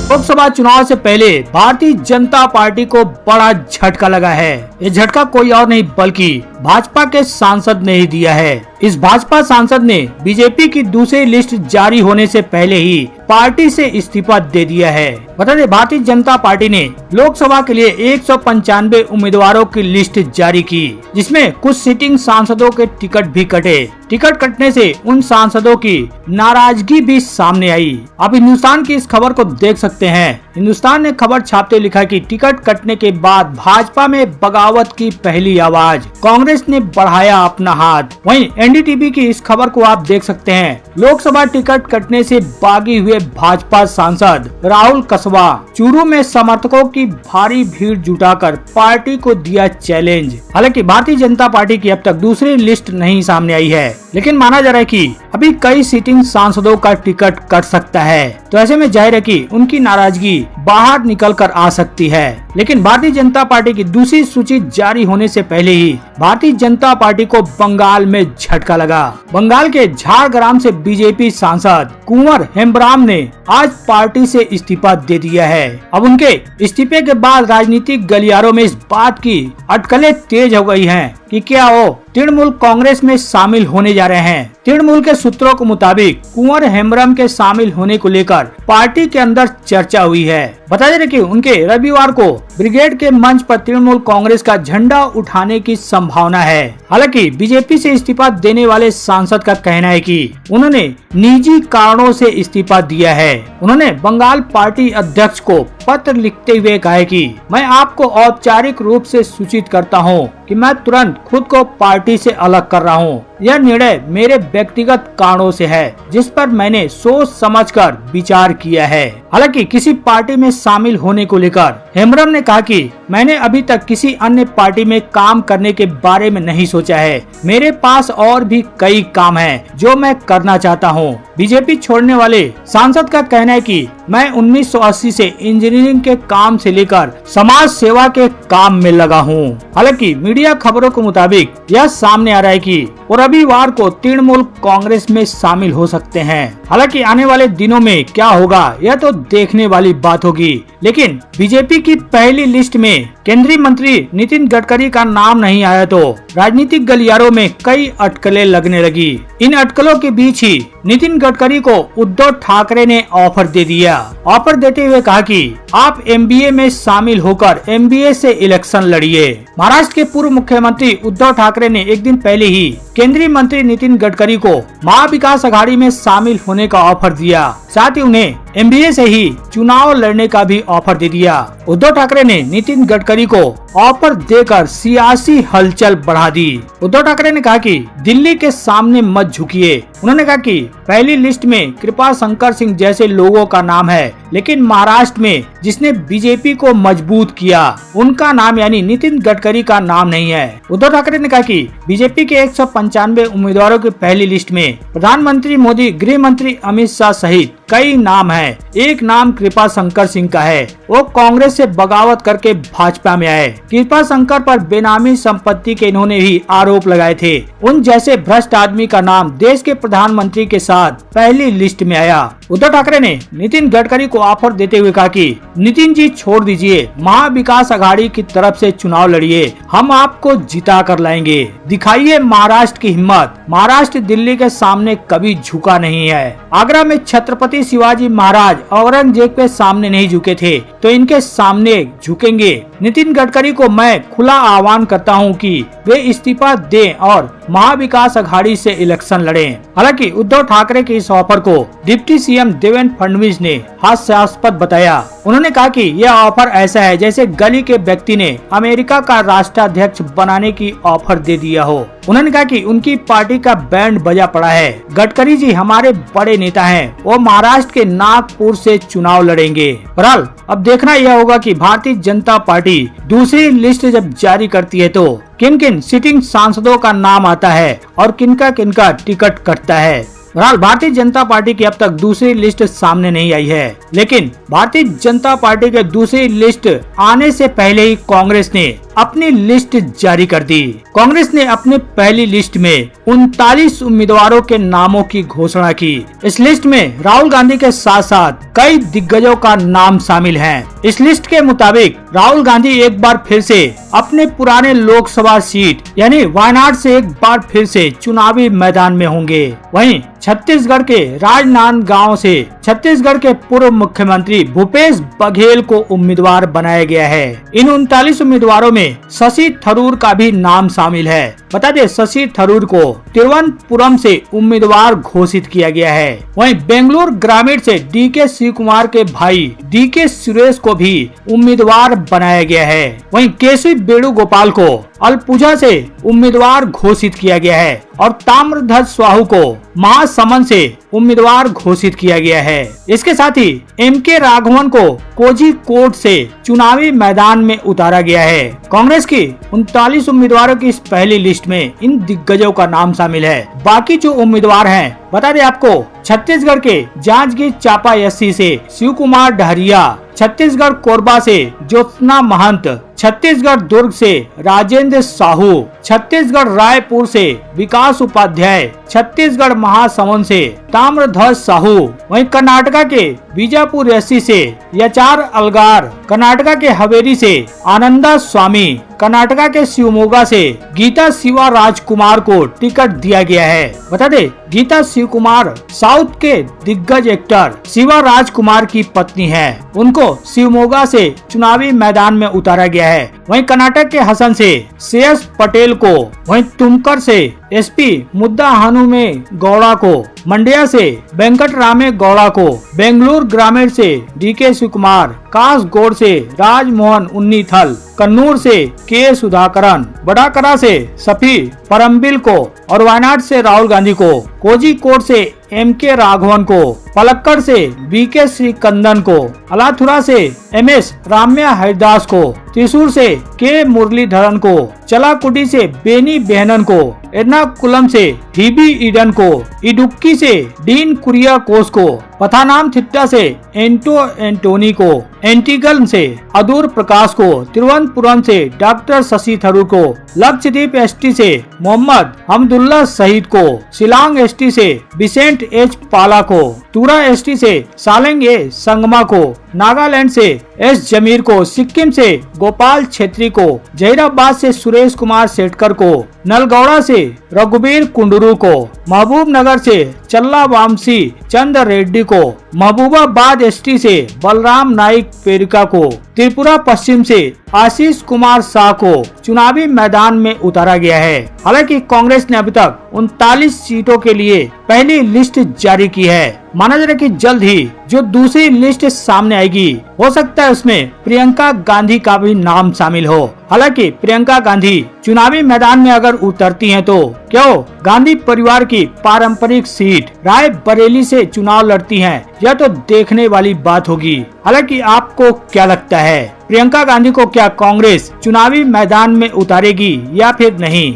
लोकसभा चुनाव से पहले भारतीय जनता पार्टी को बड़ा झटका लगा है। ये झटका कोई और नहीं बल्कि भाजपा के सांसद ने ही दिया है। इस भाजपा सांसद ने बीजेपी की दूसरी लिस्ट जारी होने से पहले ही पार्टी से इस्तीफा दे दिया है। बता दें, भारतीय जनता पार्टी ने लोकसभा के लिए 195 उम्मीदवारों की लिस्ट जारी की, जिसमें कुछ सिटिंग सांसदों के टिकट भी कटे। टिकट कटने से उन सांसदों की नाराजगी भी सामने आई। आप हिंदुस्तान की इस खबर को देख सकते हैं। हिंदुस्तान ने खबर छापते लिखा कि टिकट कटने के बाद भाजपा में बगावत की पहली आवाज, कांग्रेस ने बढ़ाया अपना हाथ। वहीं एनडीटीवी की इस खबर को आप देख सकते हैं। लोकसभा टिकट कटने से बागी हुए भाजपा सांसद राहुल कसबा चूरू में समर्थकों की भारी भीड़ जुटाकर पार्टी को दिया चैलेंज। हालांकि भारतीय जनता पार्टी की अब तक दूसरी लिस्ट नहीं सामने आई है, लेकिन माना जा रहा है कि अभी कई सिटिंग सांसदों का टिकट कट सकता है। तो ऐसे में जाहिर है कि उनकी नाराजगी बाहर निकल कर आ सकती है। लेकिन भारतीय जनता पार्टी की दूसरी सूची जारी होने से पहले ही भारतीय जनता पार्टी को बंगाल में झटका लगा। बंगाल के झारग्राम से बीजेपी सांसद कुंवर हेम्ब्राम ने आज पार्टी से इस्तीफा दे दिया है। अब उनके इस्तीफे के बाद राजनीतिक गलियारों में इस बात की अटकलें तेज हो गई हैं कि क्या वो तृणमूल कांग्रेस में शामिल होने जा रहे हैं। तृणमूल के सूत्रों के मुताबिक कुंवर हेम्ब्रम के शामिल होने को लेकर पार्टी के अंदर चर्चा हुई है। बता दें कि उनके रविवार को ब्रिगेड के मंच पर तृणमूल कांग्रेस का झंडा उठाने की संभावना है। हालांकि बीजेपी से इस्तीफा देने वाले सांसद का कहना है कि उन्होंने निजी कारणों से इस्तीफा दिया है। उन्होंने बंगाल पार्टी अध्यक्ष को पत्र लिखते हुए कहा है कि मैं आपको औपचारिक रूप से सूचित करता हूं कि मैं तुरंत खुद को पार्टी से अलग कर रहा हूं। यह निर्णय मेरे व्यक्तिगत कारणों से है, जिस पर मैंने सोच समझकर विचार किया है। हालांकि किसी पार्टी में शामिल होने को लेकर हेम्ब्रम ने कहा कि मैंने अभी तक किसी अन्य पार्टी में काम करने के बारे में नहीं सोचा है। मेरे पास और भी कई काम हैं जो मैं करना चाहता हूं। बीजेपी छोड़ने वाले सांसद का कहना है कि मैं 1980 से इंजीनियरिंग के काम से लेकर समाज सेवा के काम में लगा हूं। हालांकि मीडिया खबरों के मुताबिक यह सामने आ रहा है कि वो रविवार को तृणमूल कांग्रेस में शामिल हो सकते हैं। हालांकि आने वाले दिनों में क्या होगा यह तो देखने वाली बात होगी। लेकिन बीजेपी की पहली लिस्ट में केंद्रीय मंत्री नितिन गडकरी का नाम नहीं आया तो राजनीतिक गलियारों में कई अटकलें लगने लगी। इन अटकलों के बीच ही नितिन गडकरी को उद्धव ठाकरे ने ऑफर दे दिया। ऑफर देते हुए कहा कि आप एमबीए में शामिल होकर एमबीए से इलेक्शन लड़िए। महाराष्ट्र के पूर्व मुख्यमंत्री उद्धव ठाकरे ने एक दिन पहले ही केंद्रीय मंत्री नितिन गडकरी को महाविकास अघाड़ी में शामिल होने का ऑफर दिया। साथ ही उन्हें एमबीए से ही चुनाव लड़ने का भी ऑफर दे दिया। उद्धव ठाकरे ने नितिन गडकरी को ऑफर देकर सियासी हलचल बढ़ा दी। उद्धव ठाकरे ने कहा कि दिल्ली के सामने मत झुकिए। उन्होंने कहा कि पहली लिस्ट में कृपा शंकर सिंह जैसे लोगों का नाम है, लेकिन महाराष्ट्र में जिसने बीजेपी को मजबूत किया उनका नाम यानी नितिन गडकरी का नाम नहीं है। उद्धव ठाकरे ने कहा कि बीजेपी के 195 उम्मीदवारों की पहली लिस्ट में प्रधानमंत्री मोदी, गृह मंत्री अमित शाह सहित कई नाम हैं। एक नाम कृपा शंकर सिंह का है। वो कांग्रेस से बगावत करके भाजपा में आए। कृपा शंकर पर बेनामी संपत्ति के इन्होंने भी आरोप लगाए थे। उन जैसे भ्रष्ट आदमी का नाम देश के प्रधानमंत्री के साथ पहली लिस्ट में आया। उद्धव ठाकरे ने नितिन गडकरी को ऑफर देते हुए कहा कि नितिन जी छोड़ दीजिए, महाविकास अघाड़ी की तरफ से चुनाव लड़िए, हम आपको जिता कर लाएंगे। दिखाइए महाराष्ट्र की हिम्मत। महाराष्ट्र दिल्ली के सामने कभी झुका नहीं है। आगरा में छत्रपति शिवाजी महाराज औरंगजेब के सामने नहीं झुके थे तो इनके सामने झुकेंगे। नितिन गडकरी को मैं खुला आह्वान करता हूं कि वे इस्तीफा दें और महाविकास अघाड़ी से इलेक्शन लड़ें। हालांकि उद्धव ठाकरे के इस ऑफर को डिप्टी सीएम देवेंद्र फडणवीस ने हास्यास्पद बताया। उन्होंने कहा कि यह ऑफर ऐसा है जैसे गली के व्यक्ति ने अमेरिका का राष्ट्राध्यक्ष बनाने की ऑफर दे दिया हो। उन्होंने कहा कि उनकी पार्टी का बैंड बजा पड़ा है। गडकरी जी हमारे बड़े नेता हैं, वो महाराष्ट्र के नागपुर से चुनाव लड़ेंगे। बहरहाल अब देखना यह होगा कि भारतीय जनता पार्टी दूसरी लिस्ट जब जारी करती है तो किन किन सिटिंग सांसदों का नाम आता है और किनका किनका टिकट कटता है। बहरहाल भारतीय जनता पार्टी की अब तक दूसरी लिस्ट सामने नहीं आई है, लेकिन भारतीय जनता पार्टी के दूसरी लिस्ट आने से पहले ही कांग्रेस ने अपनी लिस्ट जारी कर दी। कांग्रेस ने अपने पहली लिस्ट में 39 उम्मीदवारों के नामों की घोषणा की। इस लिस्ट में राहुल गांधी के साथ साथ कई दिग्गजों का नाम शामिल है। इस लिस्ट के मुताबिक राहुल गांधी एक बार फिर से अपने पुराने लोकसभा सीट यानी वायनाड से एक बार फिर से चुनावी मैदान में होंगे। वहीं छत्तीसगढ़ के राजनांदगांव से छत्तीसगढ़ के पूर्व मुख्यमंत्री भूपेश बघेल को उम्मीदवार बनाया गया है। इन 39 उम्मीदवारों में शशि थरूर का भी नाम शामिल है। बता दें, शशि थरूर को तिरुवनंतपुरम से उम्मीदवार घोषित किया गया है। वहीं बेंगलुरु ग्रामीण से डीके शिव कुमार के भाई डीके सुरेश को भी उम्मीदवार बनाया गया है। वहीं केसी वेणुगोपाल को अलपुझा से उम्मीदवार घोषित किया गया है और ताम्रध्वज साहू को महासमुंद से उम्मीदवार घोषित किया गया है। इसके साथ ही एमके राघवन को कोझिकोड से चुनावी मैदान में उतारा गया है। कांग्रेस की 39 उम्मीदवारों की इस पहली लिस्ट में इन दिग्गजों का नाम शामिल है। बाकी जो उम्मीदवार हैं, बता दें आपको, छत्तीसगढ़ के जांजगीर चांपा एससी से शिव कुमार डहरिया, छत्तीसगढ़ कोरबा से ज्योत्सना महंत, छत्तीसगढ़ दुर्ग से राजेंद्र साहू, छत्तीसगढ़ रायपुर से विकास उपाध्याय, छत्तीसगढ़ महासमुंद से ताम्रध्वज साहू, वहीं कर्नाटका के बीजापुर एससी से यचार अलगार, कर्नाटका के हवेली से आनंदा स्वामी, कर्नाटका के शिवमोगा से गीता शिवा राजकुमार को टिकट दिया गया है। बता दे, गीता शिव कुमार साउथ के दिग्गज एक्टर शिवा राजकुमार की पत्नी है। उनको शिवमोगा से चुनावी मैदान में उतारा गया है। वहीं कर्नाटक के हसन से श्रेयस पटेल को, वहीं तुमकर से एसपी मुद्दा हनुमे गौड़ा को, मंड्या से वेंकटरामे गौड़ा को, बेंगलुरु ग्रामीण से डीके शिव कुमार, कासगोड से राजमोहन उन्नीथल, कन्नूर से के सुधाकरन, बड़ाकरा से सफी परम्बिल को और वायनाड से राहुल गांधी को, कोझिकोड से एमके राघवन को, पलक्कड़ से बीके श्रीकंदन को, अलाथुरा से एमएस राम्या हरिदास को, त्रिशूर से के मुरलीधरन को, चलाकुडी से बेनी बेहनन को, एर्नाकुलम से हिबी ईडन को, इडुक्की से डीन कुरियाकोस को, पथानामथिट्टा से एंटो एंटोनी को, एंटीगल से अदूर प्रकाश को, तिरुवनंतपुरम से डॉक्टर शशि थरूर को, लक्षद्वीप एसटी से मोहम्मद हमदुल्ला शहीद को, शिलांग एसटी से बिसेंट एच पाला को, तुरा एसटी से सालेंग ए संगमा को, नागालैंड से एस जमीर को, सिक्किम से गोपाल छेत्री को, जहीराबाद से सुरेश कुमार सेठकर को, नलगौड़ा से रघुबीर कुंडरू को, महबूब नगर से चल्ला वामसी चंद रेड्डी को, महबूबाबाद एसटी से बलराम नाइक पेरिका को, त्रिपुरा पश्चिम से आशीष कुमार शाह को चुनावी मैदान में उतारा गया है। हालांकि कांग्रेस ने अभी तक 39 सीटों के लिए पहली लिस्ट जारी की है। माना जा रहा है कि जल्द ही जो दूसरी लिस्ट सामने आएगी, हो सकता है उसमें प्रियंका गांधी का भी नाम शामिल हो। हालांकि प्रियंका गांधी चुनावी मैदान में अगर उतरती हैं तो क्यों गांधी परिवार की पारंपरिक सीट रायबरेली से चुनाव लड़ती हैं, यह तो देखने वाली बात होगी। हालांकि आपको क्या लगता है, प्रियंका गांधी को क्या कांग्रेस चुनावी मैदान में उतारेगी या फिर नहीं?